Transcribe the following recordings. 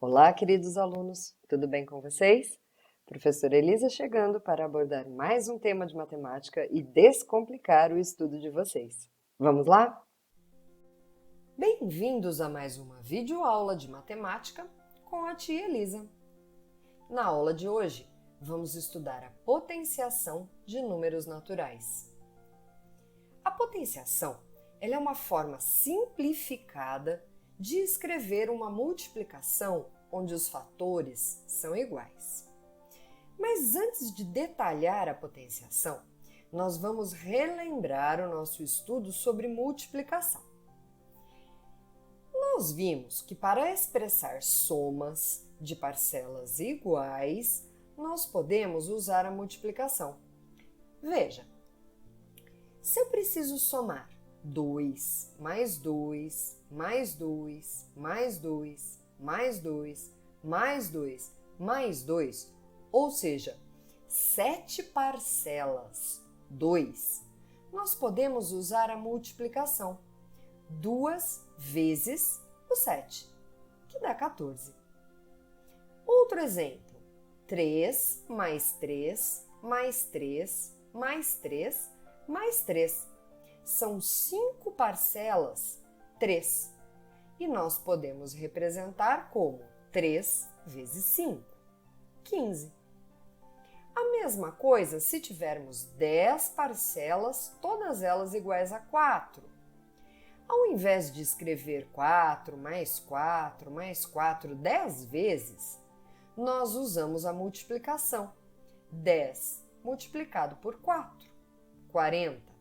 Olá, queridos alunos, tudo bem com vocês? Professora Elisa chegando para abordar mais um tema de matemática e descomplicar o estudo de vocês. Vamos lá? Bem-vindos a mais uma videoaula de matemática com a tia Elisa. Na aula de hoje, vamos estudar a potenciação de números naturais. A potenciação ela é uma forma simplificada de escrever uma multiplicação onde os fatores são iguais. Mas antes de detalhar a potenciação, nós vamos relembrar o nosso estudo sobre multiplicação. Nós vimos que para expressar somas de parcelas iguais, nós podemos usar a multiplicação. Veja, se eu preciso somar 2 mais 2, mais 2, mais 2, mais 2, mais 2, mais 2, ou seja, 7 parcelas 2, nós podemos usar a multiplicação 2 vezes o 7, que dá 14. Outro exemplo, 3 mais 3, mais 3, mais 3, mais 3. São 5 parcelas 3 e nós podemos representar como 3 vezes 5, 15. A mesma coisa se tivermos 10 parcelas, todas elas iguais a 4. Ao invés de escrever 4 mais 4 mais 4 10 vezes, nós usamos a multiplicação. 10 multiplicado por 4, 40.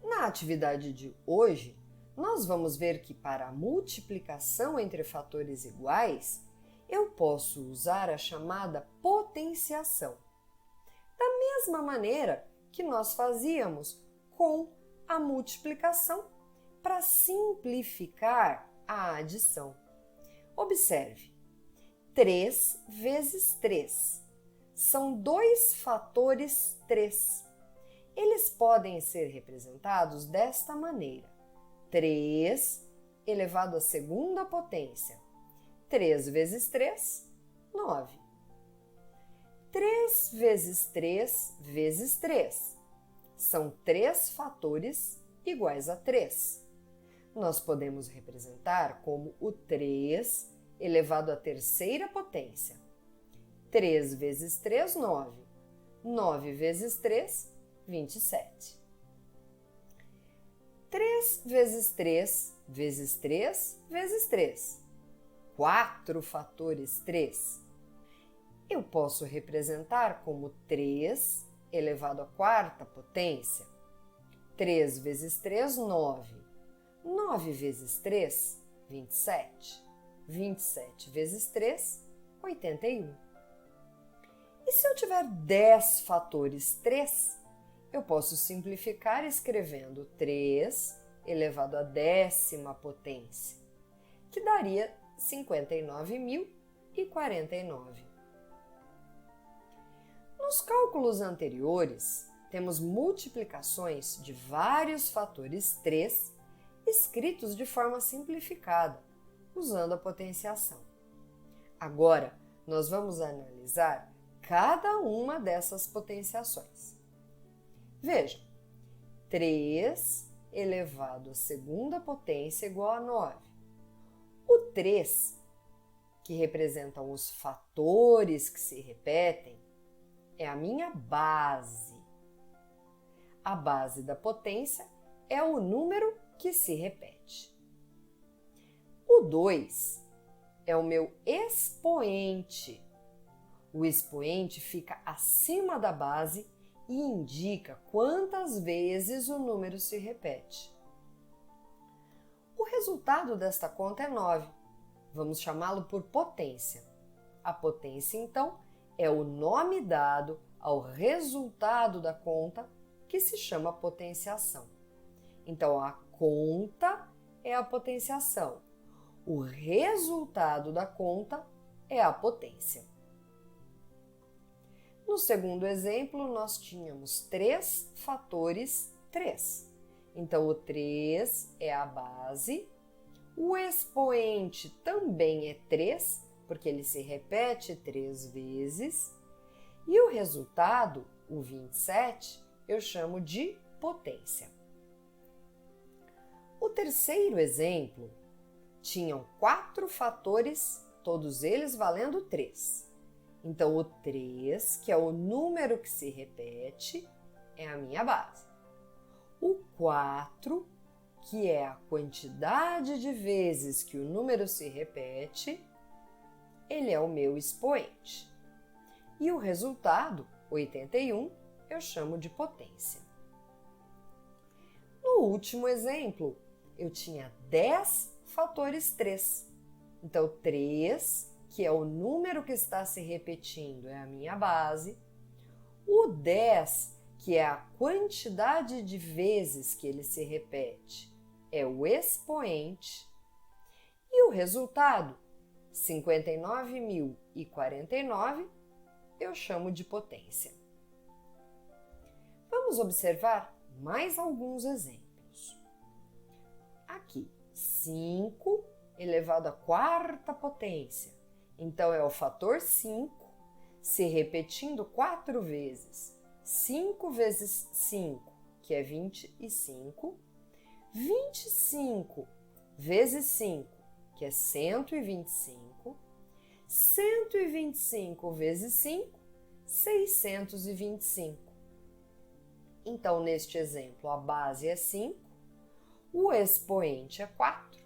Na atividade de hoje, nós vamos ver que para a multiplicação entre fatores iguais, eu posso usar a chamada potenciação. Da mesma maneira que nós fazíamos com a multiplicação para simplificar a adição. Observe, 3 vezes 3 são dois fatores 3. Eles podem ser representados desta maneira: 3 elevado à segunda potência. 3 vezes 3, 9. 3 vezes 3 vezes 3. São 3 fatores iguais a 3. Nós podemos representar como o 3 elevado à terceira potência. 3 vezes 3, 9. 9 vezes 3, 27. 3 vezes 3 vezes 3 vezes 3. 4 fatores 3. Eu posso representar como 3 elevado à quarta potência. 3 vezes 3, 9. 9 vezes 3, 27. 27 vezes 3, 81. E se eu tiver 10 fatores 3, eu posso simplificar escrevendo 3 elevado à décima potência, que daria 59.049. Nos cálculos anteriores, temos multiplicações de vários fatores 3 escritos de forma simplificada, usando a potenciação. Agora, nós vamos analisar cada uma dessas potenciações. Vejam, 3 elevado à segunda potência igual a 9. O 3, que representam os fatores que se repetem, é a minha base. A base da potência é o número que se repete. O 2 é o meu expoente. O expoente fica acima da base e indica quantas vezes o número se repete. O resultado desta conta é 9. Vamos chamá-lo por potência. A potência, então, é o nome dado ao resultado da conta, que se chama potenciação. Então, a conta é a potenciação. O resultado da conta é a potência. No segundo exemplo, nós tínhamos 3 fatores 3. Então, o 3 é a base, O expoente também é 3, porque ele se repete 3 vezes. E o resultado, o 27, eu chamo de potência. O terceiro exemplo tinham 4 fatores, todos eles valendo 3. Então, o 3, que é o número que se repete, é a minha base. O 4, que é a quantidade de vezes que o número se repete, ele é o meu expoente. E o resultado, 81, eu chamo de potência. No último exemplo, eu tinha 10 fatores 3. Então, 3, que é o número que está se repetindo, é a minha base. O 10, que é a quantidade de vezes que ele se repete, é o expoente. E o resultado, 59.049, eu chamo de potência. Vamos observar mais alguns exemplos. Aqui, 5 elevado à quarta potência. Então, é o fator 5 se repetindo 4 vezes. 5 vezes 5, que é 25. 25 vezes 5, que é 125. 125 vezes 5, 625. Então, neste exemplo, a base é 5, o expoente é 4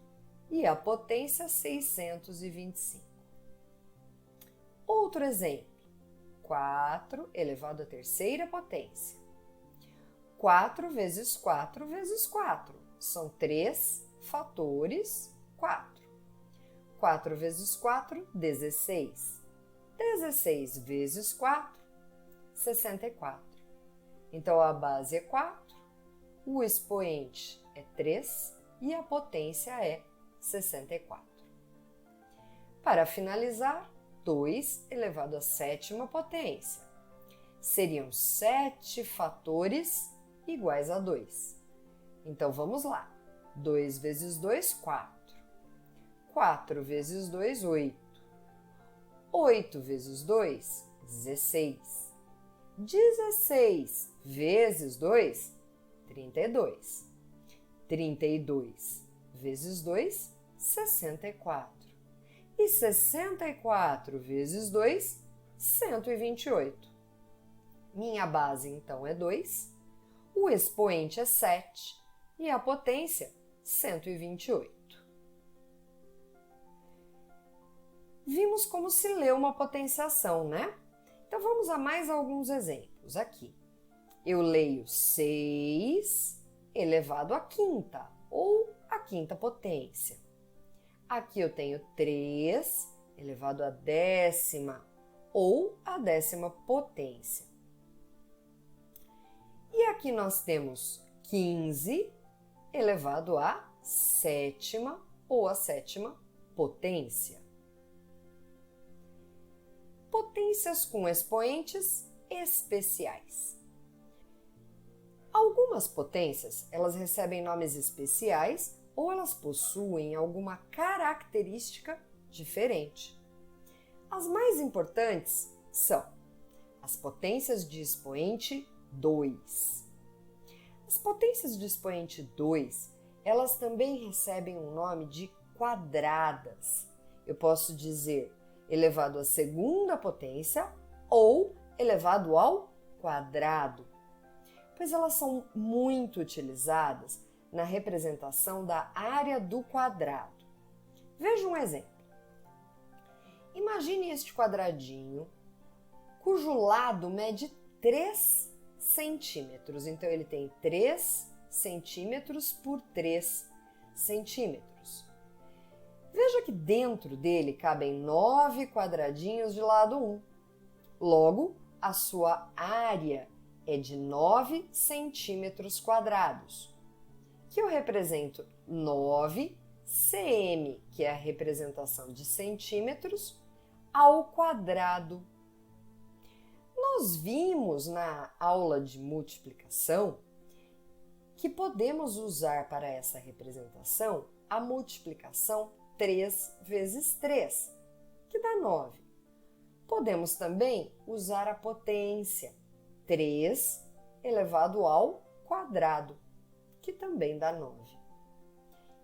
e a potência 625. Outro exemplo, 4 elevado à terceira potência. 4 vezes 4 vezes 4, são 3 fatores 4. 4 vezes 4, 16. 16 vezes 4, 64. Então, a base é 4, o expoente é 3 e a potência é 64. Para finalizar, 2 elevado à sétima potência. Seriam 7 fatores iguais a 2. Então, vamos lá. 2 vezes 2, 4. 4 vezes 2, 8. 8 vezes 2, 16. 16 vezes 2, 32. 32 vezes 2, 64. E 64 vezes 2, 128. Minha base, então, é 2, o expoente é 7 e a potência, 128. Vimos como se lê uma potenciação, né? Então, vamos a mais alguns exemplos aqui. Eu leio 6 elevado à quinta, ou à quinta potência. Aqui eu tenho 3 elevado à décima, ou à décima potência. E aqui nós temos 15 elevado à sétima, ou à sétima potência. Potências com expoentes especiais. Algumas potências, elas recebem nomes especiais ou elas possuem alguma característica diferente. As mais importantes são as potências de expoente 2. As potências de expoente 2, elas também recebem um nome de quadradas. Eu posso dizer elevado à segunda potência ou elevado ao quadrado, pois elas são muito utilizadas na representação da área do quadrado. Veja um exemplo. Imagine este quadradinho, cujo lado mede 3 centímetros. Então, ele tem 3 centímetros por 3 centímetros. Veja que dentro dele cabem 9 quadradinhos de lado 1. Logo, a sua área é de 9 centímetros quadrados, que eu represento 9 cm, que é a representação de centímetros, ao quadrado. Nós vimos na aula de multiplicação que podemos usar para essa representação a multiplicação 3 vezes 3, que dá 9. Podemos também usar a potência 3 elevado ao quadrado, que também dá 9.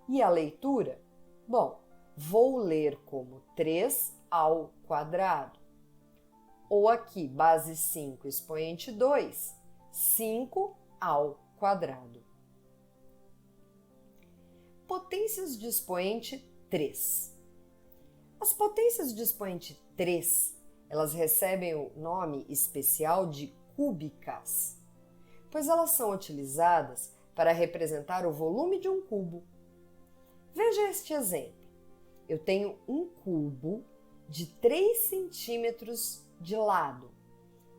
E a leitura? Bom, vou ler como 3 ao quadrado. Ou aqui, base 5, expoente 2, 5 ao quadrado. Potências de expoente 3. As potências de expoente 3, elas recebem o nome especial de cúbicas, pois elas são utilizadas para representar o volume de um cubo. Veja este exemplo. Eu tenho um cubo de 3 centímetros de lado.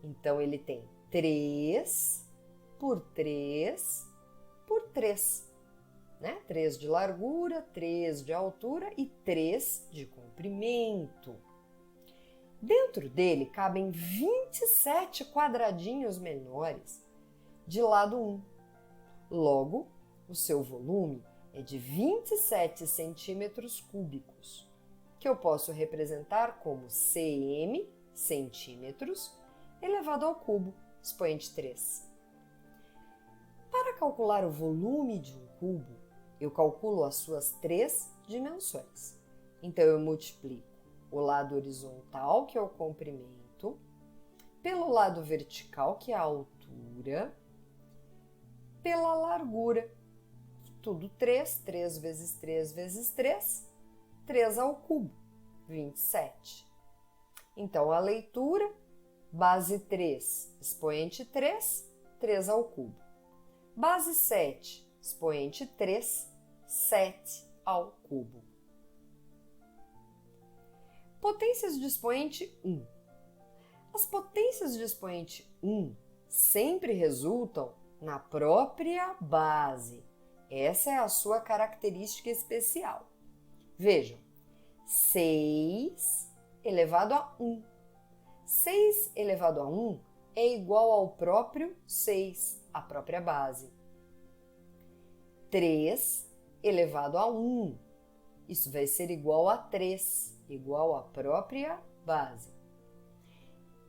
Então, ele tem 3 por 3 por 3. Né? 3 de largura, 3 de altura e 3 de comprimento. Dentro dele cabem 27 quadradinhos menores de lado 1. Logo, o seu volume é de 27 centímetros cúbicos, que eu posso representar como cm, centímetros, elevado ao cubo, expoente 3. Para calcular o volume de um cubo, eu calculo as suas 3 dimensões. Então, eu multiplico o lado horizontal, que é o comprimento, pelo lado vertical, que é a altura, pela largura, tudo 3, 3 vezes 3 vezes 3, 3 ao cubo, 27. Então, a leitura, base 3, expoente 3, 3 ao cubo. Base 7, expoente 3, 7 ao cubo. Potências de expoente 1. As potências de expoente 1 sempre resultam na própria base. Essa é a sua característica especial. Vejam, 6 elevado a 1. 6 elevado a 1 é igual ao próprio 6, a própria base. 3 elevado a 1, isso vai ser igual a 3, igual à própria base.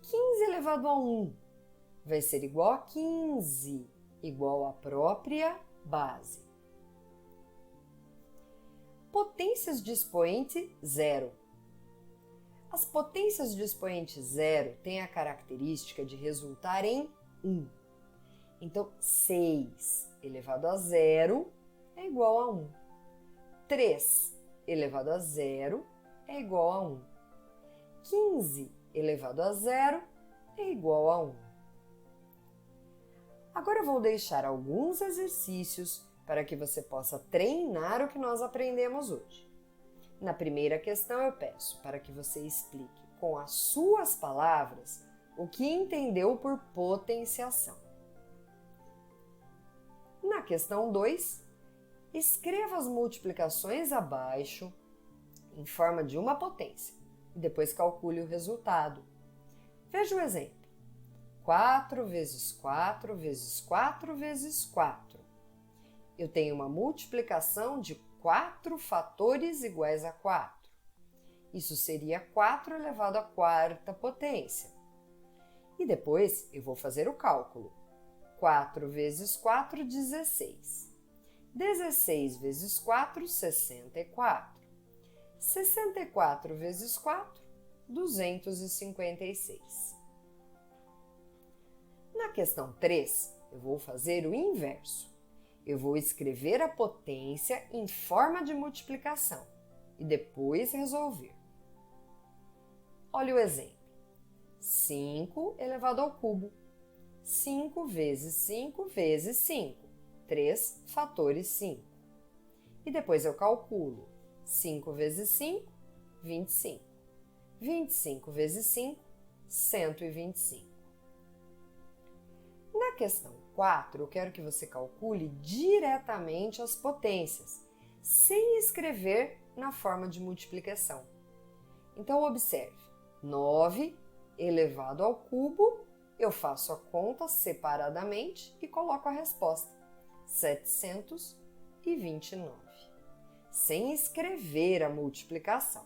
15 elevado a 1 vai ser igual a 15, igual à própria base. Potências de expoente 0. As potências de expoente 0 têm a característica de resultar em 1. Então, 6 elevado a 0 é igual a 1. 3 elevado a 0 é igual a 1. 15 elevado a 0 é igual a 1. Agora eu vou deixar alguns exercícios para que você possa treinar o que nós aprendemos hoje. Na primeira questão eu peço para que você explique com as suas palavras o que entendeu por potenciação. Na questão 2, escreva as multiplicações abaixo em forma de uma potência e depois calcule o resultado. Veja o exemplo. 4 vezes 4 vezes 4 vezes 4. Eu tenho uma multiplicação de 4 fatores iguais a 4. Isso seria 4 elevado à quarta potência. E depois eu vou fazer o cálculo. 4 vezes 4, 16. 16 vezes 4, 64. 64 vezes 4, 256. Na questão 3, eu vou fazer o inverso. Eu vou escrever a potência em forma de multiplicação e depois resolver. Olha o exemplo. 5 elevado ao cubo. 5 vezes 5 vezes 5. 3 fatores 5. E depois eu calculo. 5 vezes 5, 25. 25 vezes 5, 125. Na questão 4, eu quero que você calcule diretamente as potências, sem escrever na forma de multiplicação. Então, observe. 9 elevado ao cubo, eu faço a conta separadamente e coloco a resposta. 729. sem escrever a multiplicação.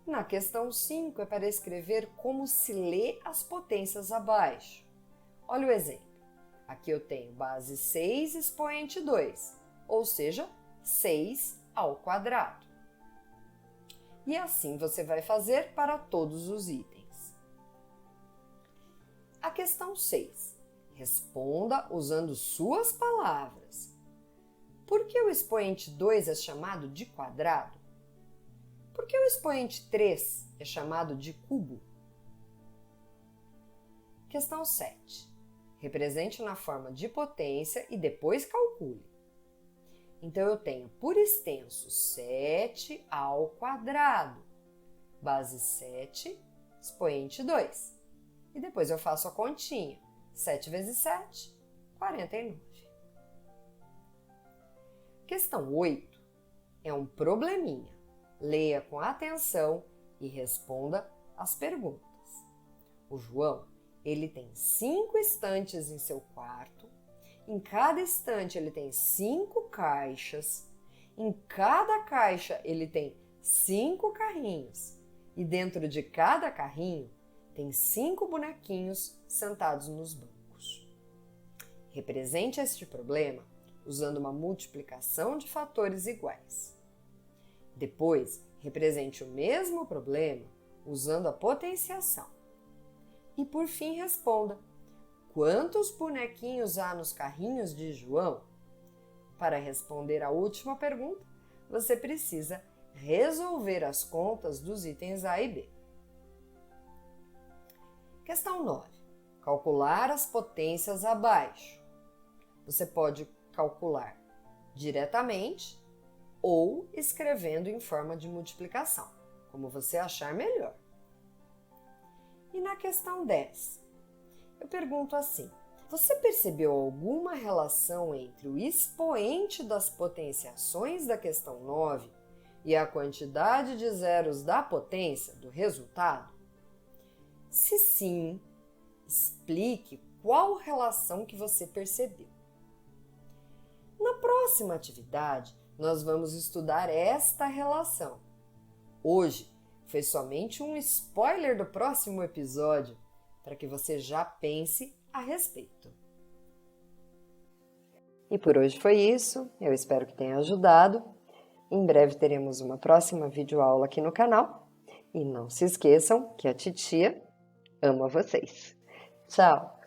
Na questão 5 é para escrever como se lê as potências abaixo. Olha o exemplo. Aqui eu tenho base 6 expoente 2, ou seja, 6 ao quadrado. E assim você vai fazer para todos os itens. A questão 6. Responda usando suas palavras. Por que o expoente 2 é chamado de quadrado? Por que o expoente 3 é chamado de cubo? Questão 7. Represente na forma de potência e depois calcule. Então, eu tenho por extenso 7 ao quadrado, base 7, expoente 2. E depois eu faço a continha. 7 vezes 7, 49. Questão 8 é um probleminha. Leia com atenção e responda as perguntas. O João, ele tem 5 estantes em seu quarto. Em cada estante ele tem 5 caixas. Em cada caixa ele tem 5 carrinhos. E dentro de cada carrinho tem 5 bonequinhos sentados nos bancos. Represente este problema usando uma multiplicação de fatores iguais. Depois, represente o mesmo problema usando a potenciação. E por fim, responda: quantos bonequinhos há nos carrinhos de João? Para responder a última pergunta, você precisa resolver as contas dos itens A e B. Questão 9. Calcular as potências abaixo. Você pode calcular diretamente ou escrevendo em forma de multiplicação, como você achar melhor. E na questão 10, eu pergunto assim: você percebeu alguma relação entre o expoente das potenciações da questão 9 e a quantidade de zeros da potência do resultado? Se sim, explique qual relação que você percebeu. Na próxima atividade, nós vamos estudar esta relação. Hoje foi somente um spoiler do próximo episódio, para que você já pense a respeito. E por hoje foi isso, eu espero que tenha ajudado. Em breve teremos uma próxima videoaula aqui no canal. E não se esqueçam que a titia ama vocês. Tchau!